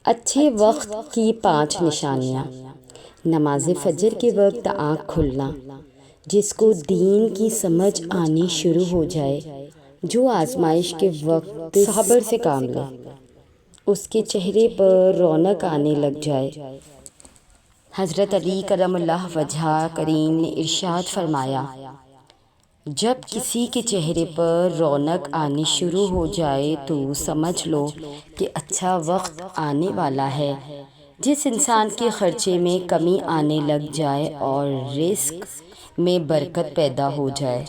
اچھے وقت کی 5 نشانیاں۔ نماز فجر کے وقت آنکھ کھلنا، جس کو دین کی سمجھ آنی شروع ہو جائے، جو آزمائش کے وقت صبر سے کام لے، اس کے چہرے پر رونق آنے لگ جائے۔ حضرت علی کرم اللہ وجہہ کریم نے ارشاد فرمایا، جب کسی کے چہرے پر رونق آنی شروع ہو جائے تو سمجھ لو کہ اچھا وقت آنے والا ہے۔ جس انسان کے خرچے میں کمی آنے لگ جائے اور رزق میں برکت پیدا ہو جائے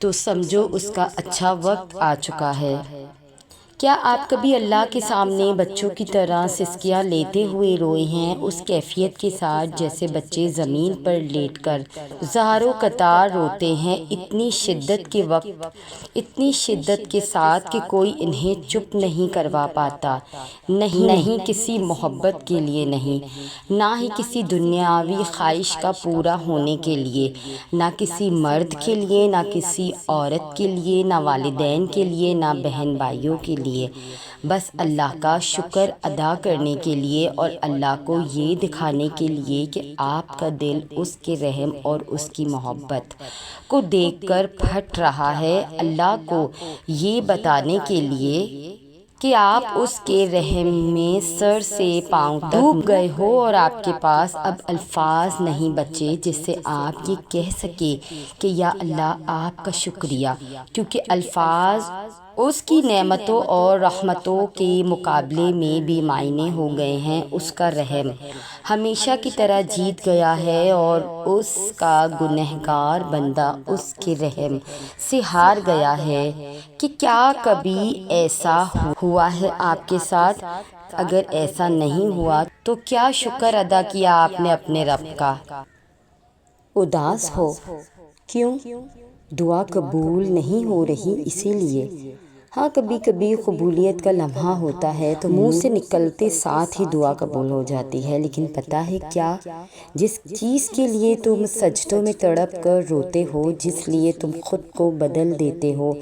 تو سمجھو اس کا اچھا وقت آ چکا ہے۔ کیا آپ کبھی اللہ کے سامنے بچوں کی طرح سسکیاں لیتے ہوئے روئے ہیں، اس کیفیت کے ساتھ جیسے بچے زمین پر لیٹ کر زاروں قطار روتے ہیں، اتنی شدت کے ساتھ کہ کوئی انہیں چپ نہیں کروا پاتا، نہیں کسی محبت کے لیے، نہیں نہ ہی کسی دنیاوی خواہش کا پورا ہونے کے لیے، نہ کسی مرد کے لیے، نہ کسی عورت کے لیے، نہ والدین کے لیے، نہ بہن بھائیوں کے لیے، بس اللہ کا شکر ادا کرنے کے لیے اور اللہ کو یہ دکھانے کے لیے کہ آپ کا دل اس کے رحم اور اس کی محبت کو دیکھ کر پھٹ رہا ہے، اللہ کو یہ بتانے کے لیے کہ آپ اس کے رحم میں سر سے پاؤں تک ڈوب گئے ہو اور آپ کے پاس اب الفاظ نہیں بچے جس سے آپ یہ کہہ سکے کہ یا اللہ آپ کا شکریہ، کیونکہ الفاظ اس کی نعمتوں اور رحمتوں کے مقابلے میں بے معنی ہو گئے ہیں۔ اس کا رحم ہمیشہ کی طرح جیت گیا ہے اور اس کا گنہگار بندہ اس کے رحم سے ہار گیا ہے۔ کہ کیا کبھی ایسا ہوا ہے آپ کے ساتھ؟ اگر ایسا نہیں ہوا تو کیا شکر ادا کیا آپ نے اپنے رب کا؟ اداس ہو کیوں؟ دعا قبول نہیں ہو رہی اسی لیے؟ ہاں، کبھی کبھی قبولیت کا لمحہ ہوتا ہے تو منہ سے نکلتے ساتھ ہی دعا قبول ہو جاتی ہے، لیکن پتہ ہے کیا؟ جس چیز کے لیے تم سجدوں میں تڑپ کر روتے ہو، جس لیے تم خود کو بدل دیتے ہو،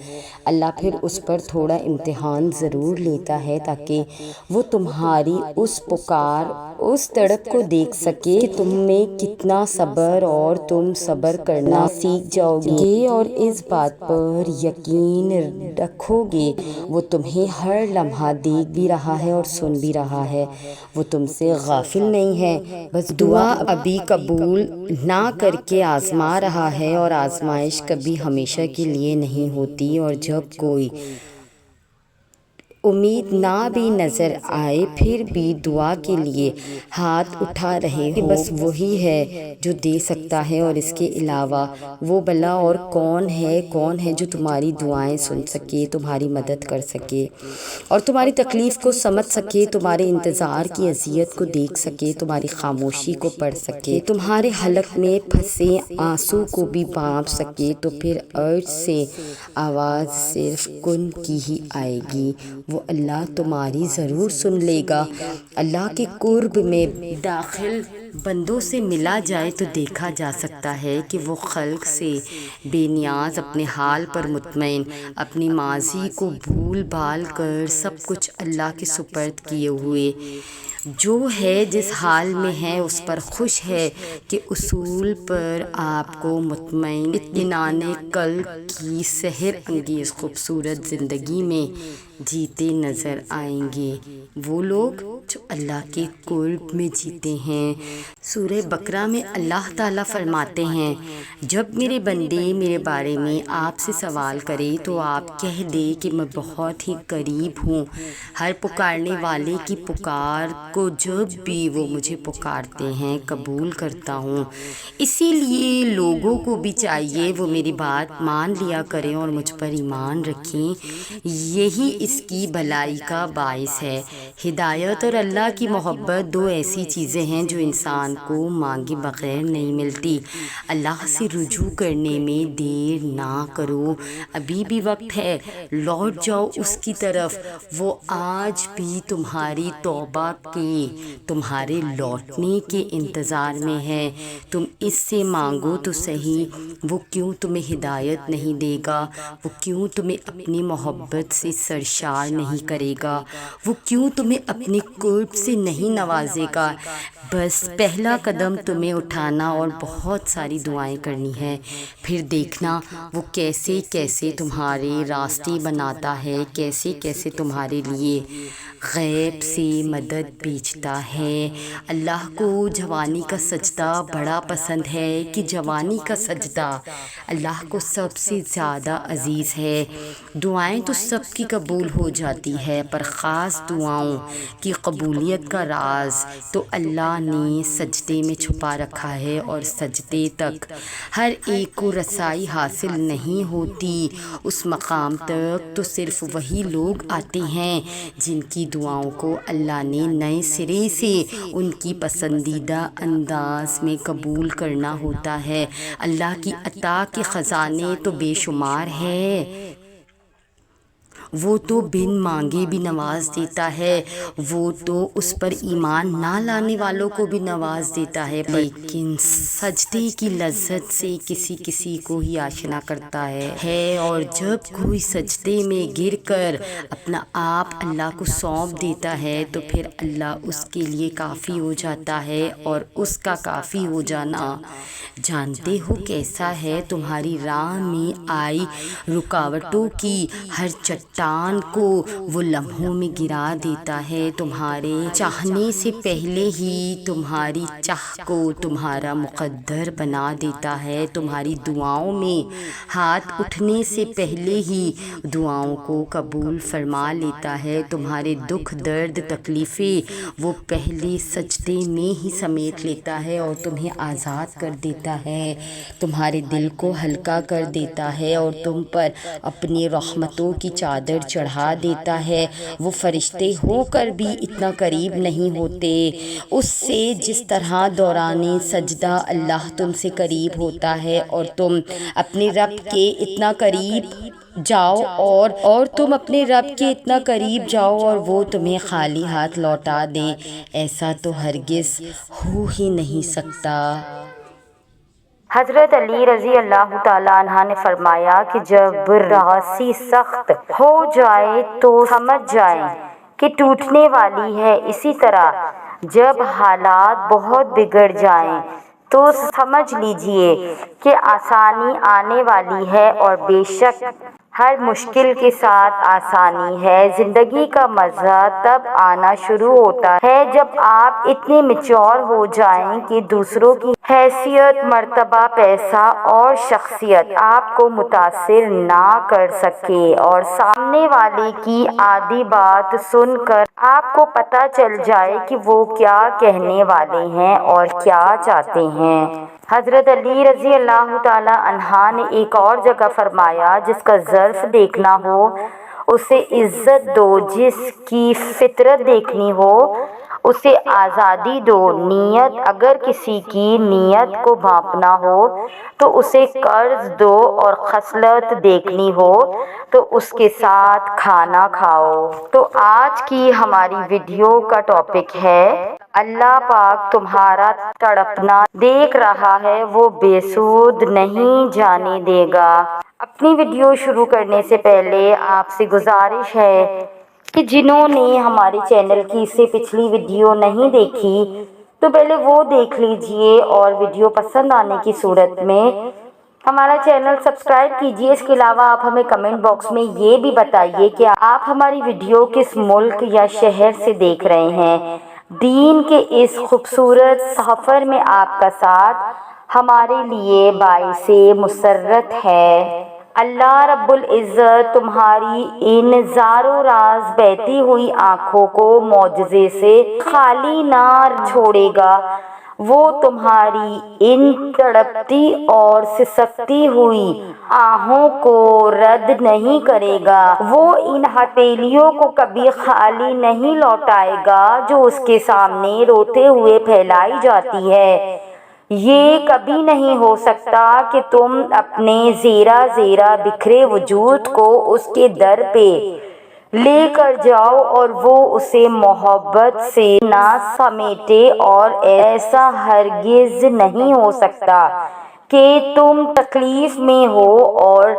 اللہ پھر اس پر تھوڑا امتحان ضرور لیتا ہے تاکہ وہ تمہاری اس پکار، اس تڑپ کو دیکھ سکے کہ تم میں کتنا صبر، اور تم صبر کرنا سیکھ جاؤ گے اور اس بات پر یقین رکھو گے وہ تمہیں ہر لمحہ دیکھ بھی رہا ہے اور سن بھی رہا ہے، وہ تم سے غافل نہیں ہے، بس دعا ابھی قبول نہ کر کے آزما رہا ہے، اور آزمائش کبھی ہمیشہ کے لیے نہیں ہوتی، اور جب کوئی امید نہ بھی نظر آئے پھر بھی دعا کے لیے ہاتھ اٹھا رہے ہو، بس وہی ہے جو دے سکتا ہے، اور اس کے علاوہ وہ بھلا اور کون ہے جو تمہاری دعائیں سن سکے، تمہاری مدد کر سکے اور تمہاری تکلیف کو سمجھ سکے، تمہارے انتظار کی اذیت کو دیکھ سکے، تمہاری خاموشی کو پڑھ سکے، تمہارے حلق میں پھنسے آنسو کو بھی بانپ سکے، تو پھر عرش سے آواز صرف کن کی ہی آئے گی، وہ اللہ تمہاری ضرور سن لے گا۔ اللہ کے قرب میں داخل بندوں سے ملا جائے تو دیکھا جا سکتا ہے کہ وہ خلق سے بے نیاز، اپنے حال پر مطمئن، اپنی ماضی کو بھول بھال کر سب کچھ اللہ کے سپرد کیے ہوئے، جو ہے جس حال میں ہے اس پر خوش ہے کہ اصول پر آپ کو مطمئن اطمینان قلب کی سحر انگیز خوبصورت زندگی میں جیتے نظر آئیں گے وہ لوگ جو اللہ کے قرب میں جیتے ہیں۔ سورہ بقرہ میں اللہ تعالیٰ فرماتے ہیں، جب میرے بندے میرے بارے میں آپ سے سوال کرے تو آپ کہہ دے کہ میں بہت ہی قریب ہوں، ہر پکارنے والے کی پکار کو جب بھی وہ مجھے پکارتے ہیں قبول کرتا ہوں، اسی لیے لوگوں کو بھی چاہیے وہ میری بات مان لیا کریں اور مجھ پر ایمان رکھیں، یہی اس کی بھلائی کا باعث ہے۔ ہدایت اور اللہ کی محبت دو ایسی چیزیں ہیں جو انسان کو مانگے بغیر نہیں ملتی۔ اللہ سے رجوع کرنے میں دیر نہ کرو، ابھی بھی وقت ہے، لوٹ جاؤ اس کی طرف، وہ آج بھی تمہاری توبہ کے، تمہارے لوٹنے کے انتظار میں ہے۔ تم اس سے مانگو تو صحیح، وہ کیوں تمہیں ہدایت نہیں دے گا، وہ کیوں تمہیں اپنی محبت سے سرشار سرشار نہیں کرے گا؟ وہ کیوں تمہیں اپنے قرب سے نہیں نوازے گا؟ بس پہلا قدم تمہیں اٹھانا اور بہت ساری دعائیں کرنی ہے، پھر دیکھنا وہ کیسے کیسے تمہارے راستے بناتا ہے، کیسے کیسے تمہارے لیے غیب سے مدد بھیجتا ہے۔ اللہ کو جوانی کا سجدہ بڑا پسند ہے کہ جوانی کا سجدہ اللہ کو سب سے زیادہ عزیز ہے۔ دعائیں تو سب کی قبول ہو جاتی ہے، پر خاص دعاؤں کی قبولیت کا راز تو اللہ نے سجدے میں چھپا رکھا ہے، اور سجدے تک ہر ایک کو رسائی حاصل نہیں ہوتی۔ اس مقام تک تو صرف وہی لوگ آتے ہیں جن کی دعاؤں کو اللہ نے نئے سرے سے ان کی پسندیدہ انداز میں قبول کرنا ہوتا ہے۔ اللہ کی عطا کے خزانے تو بے شمار ہے، وہ تو بن مانگے بھی نواز دیتا ہے، وہ تو اس پر ایمان نہ لانے والوں کو بھی نواز دیتا ہے، لیکن سجدے کی لذت سے کسی کسی کو ہی آشنا کرتا ہے۔ اور جب کوئی سجدے میں گر کر اپنا آپ اللہ کو سونپ دیتا ہے تو پھر اللہ اس کے لیے کافی ہو جاتا ہے، اور اس کا کافی ہو جانا جانتے ہو کیسا ہے؟ تمہاری راہ میں آئی رکاوٹوں کی ہر چٹان کو وہ لمحوں میں گرا دیتا ہے، تمہارے چاہنے سے پہلے ہی تمہاری چاہ کو تمہارا مقدر بنا دیتا ہے، تمہاری دعاؤں میں ہاتھ اٹھنے سے پہلے ہی دعاؤں کو قبول فرما لیتا ہے، تمہارے دکھ درد تکلیفیں وہ پہلے سجدے میں ہی سمیٹ لیتا ہے اور تمہیں آزاد کر دیتا ہے، تمہارے دل کو ہلکا کر دیتا ہے اور تم پر اپنی رحمتوں کی چادر چڑھا دیتا ہے۔ وہ فرشتے ہو کر بھی اتنا قریب نہیں ہوتے اس سے جس طرح دوران سجدہ اللہ تم سے قریب ہوتا ہے، اور تم اپنے رب کے اتنا قریب جاؤ اور تم اپنے رب کے اتنا قریب جاؤ اور وہ تمہیں خالی ہاتھ لوٹا دے، ایسا تو ہرگز ہو ہی نہیں سکتا۔ حضرت علی رضی اللہ تعالیٰ عنہ نے فرمایا کہ جب راسی سخت ہو جائے تو سمجھ جائیں کہ ٹوٹنے والی ہے، اسی طرح جب حالات بہت بگڑ جائیں تو سمجھ لیجئے کہ آسانی آنے والی ہے، اور بے شک ہر مشکل کے ساتھ آسانی ہے۔ زندگی کا مزہ تب آنا شروع ہوتا ہے جب آپ اتنے میچور ہو جائیں کہ دوسروں کی حیثیت، مرتبہ، پیسہ اور شخصیت آپ کو متاثر نہ کر سکے، اور سامنے والے کی آدھی بات سن کر آپ کو پتہ چل جائے کہ وہ کیا کہنے والے ہیں اور کیا چاہتے ہیں۔ حضرت علی رضی اللہ تعالی عنہ نے ایک اور جگہ فرمایا، جس کا ظرف دیکھنا ہو اسے عزت دو، جس کی فطرت دیکھنی ہو اسے آزادی دو، نیت اگر کسی کی نیت کو بھانپنا ہو تو اسے قرض دو، اور خصلت دیکھنی ہو تو اس کے ساتھ کھانا کھاؤ۔ تو آج کی ہماری ویڈیو کا ٹاپک ہے اللہ پاک تمہارا تڑپنا دیکھ رہا ہے، وہ بے سود نہیں جانے دے گا۔ اپنی ویڈیو شروع کرنے سے پہلے آپ سے گزارش ہے کہ جنہوں نے ہمارے چینل کی اس سے پچھلی ویڈیو نہیں دیکھی تو پہلے وہ دیکھ لیجئے، اور ویڈیو پسند آنے کی صورت میں ہمارا چینل سبسکرائب کیجئے۔ اس کے علاوہ آپ ہمیں کمنٹ باکس میں یہ بھی بتائیے کہ آپ ہماری ویڈیو کس ملک یا شہر سے دیکھ رہے ہیں۔ دین کے اس خوبصورت سفر میں آپ کا ساتھ ہمارے لیے باعث مسرت ہے۔ اللہ رب العزت تمہاری ان زار و راز بہتی ہوئی آنکھوں کو معجزے سے خالی نہ چھوڑے گا، وہ تمہاری ان تڑپتی اور سسکتی ہوئی آہوں کو رد نہیں کرے گا، وہ ان ہتھیلیوں کو کبھی خالی نہیں لوٹائے گا جو اس کے سامنے روتے ہوئے پھیلائی جاتی ہے۔ یہ کبھی نہیں ہو سکتا کہ تم اپنے زیرہ زیرہ بکھرے وجود کو اس کے در پہ لے کر جاؤ اور وہ اسے محبت سے نہ سمیٹے، اور ایسا ہرگز نہیں ہو سکتا کہ تم تکلیف میں ہو اور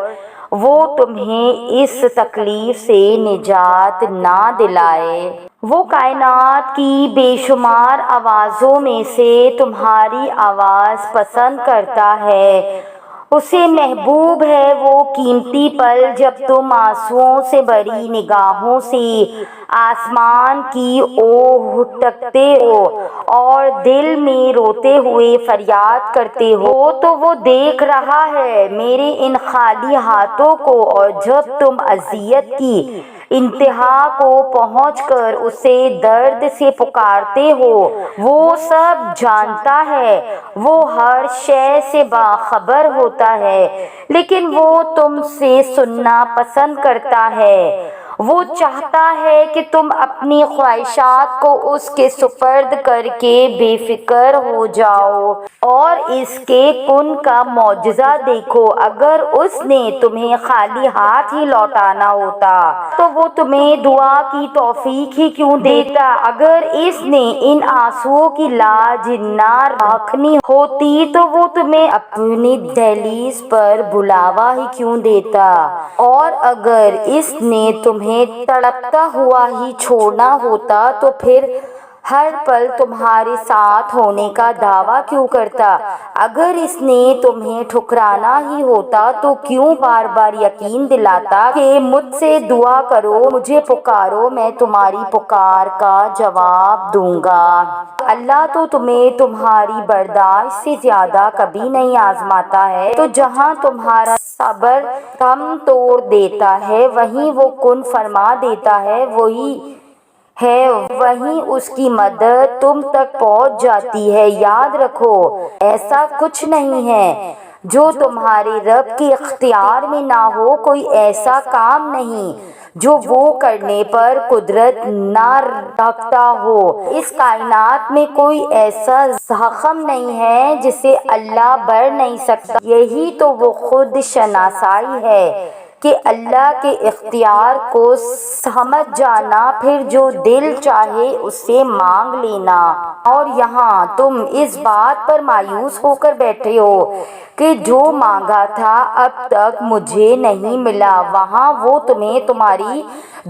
وہ تمہیں اس تکلیف سے نجات نہ دلائے۔ وہ کائنات کی بے شمار آوازوں میں سے تمہاری آواز پسند کرتا ہے، اسے محبوب ہے وہ قیمتی پل جب تم آنسوؤں سے بھری نگاہوں سے آسمان کی اوہ تکتے ہو اور دل میں روتے ہوئے فریاد کرتے ہو تو وہ دیکھ رہا ہے میرے ان خالی ہاتھوں کو، اور جب تم اذیت کی انتہا کو پہنچ کر اسے درد سے پکارتے ہو وہ سب جانتا ہے، وہ ہر شے سے باخبر ہوتا ہے، لیکن وہ تم سے سننا پسند کرتا ہے۔ وہ چاہتا ہے کہ تم اپنی خواہشات کو اس کے سپرد کر کے بے فکر ہو جاؤ اور اس کے کن کا معجزہ دیکھو۔ اگر اس نے تمہیں خالی ہاتھ ہی لوٹانا ہوتا تو وہ تمہیں دعا کی توفیق ہی کیوں دیتا؟ اگر اس نے ان آنسوؤں کی لاج نہ رکھنی ہوتی تو وہ تمہیں اپنی دہلیز پر بلاوا ہی کیوں دیتا؟ اور اگر اس نے تمہیں تڑپتا ہوا ہی چھوڑنا ہوتا تو پھر ہر پل تمہارے ساتھ ہونے کا دعویٰ کیوں کرتا؟ اگر اس نے تمہیں ٹھکرانا ہی ہوتا تو کیوں بار بار یقین دلاتا کہ مجھ سے دعا کرو، مجھے پکارو، میں تمہاری پکار کا جواب دوں گا۔ اللہ تو تمہیں تمہاری برداشت سے زیادہ کبھی نہیں آزماتا ہے، تو جہاں تمہارا صبر تھم توڑ دیتا ہے وہیں وہ کن فرما دیتا ہے، وہیں اس کی مدد تم تک پہنچ جاتی ہے۔ یاد رکھو ایسا کچھ نہیں ہے جو تمہارے رب کے اختیار میں نہ ہو، کوئی ایسا کام نہیں جو وہ کرنے پر قدرت نہ رکھتا ہو، اس کائنات میں کوئی ایسا زخم نہیں ہے جسے اللہ بھر نہیں سکتا۔ یہی تو وہ خود شناسائی ہے کہ اللہ کے اختیار کو سمجھ جانا، پھر جو دل چاہے اس سے مانگ لینا۔ اور یہاں تم اس بات پر مایوس ہو کر بیٹھے ہو کہ جو مانگا تھا اب تک مجھے نہیں ملا، وہاں وہ تمہیں تمہاری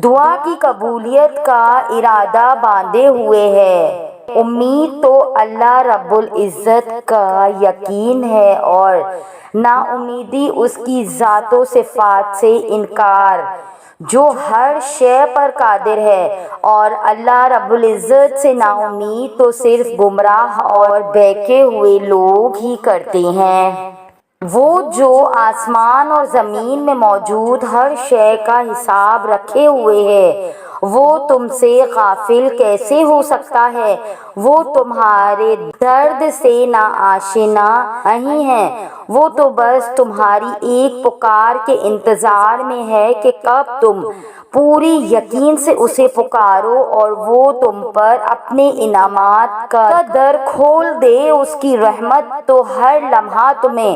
دعا کی قبولیت کا ارادہ باندھے ہوئے ہے۔ امید تو اللہ رب العزت کا یقین ہے اور نا امیدی اس کی ذات و صفات سے انکار جو ہر شے پر قادر ہے، اور اللہ رب العزت سے نا امید تو صرف گمراہ اور بہکے ہوئے لوگ ہی کرتے ہیں۔ وہ جو آسمان اور زمین میں موجود ہر شے کا حساب رکھے ہوئے ہے وہ تم سے غافل کیسے ہو سکتا ہے؟ وہ تمہارے درد سے نا آشنا نہیں ہے، وہ تو بس تمہاری ایک پکار کے انتظار میں ہے کہ کب تم پوری یقین سے اسے پکارو اور وہ تم پر اپنے انعامات کا در کھول دے۔ اس کی رحمت تو ہر لمحہ تمہیں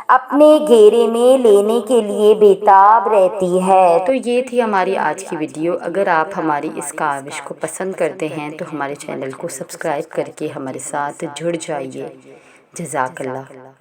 اپنے گھیرے میں لینے کے لیے بےتاب رہتی ہے۔ تو یہ تھی ہماری آج کی ویڈیو۔ اگر آپ ہماری اس کاوش کو پسند کرتے ہیں تو ہمارے چینل کو سبسکرائب کر کے ہمارے ساتھ جڑ جائیے۔ جزاک اللہ۔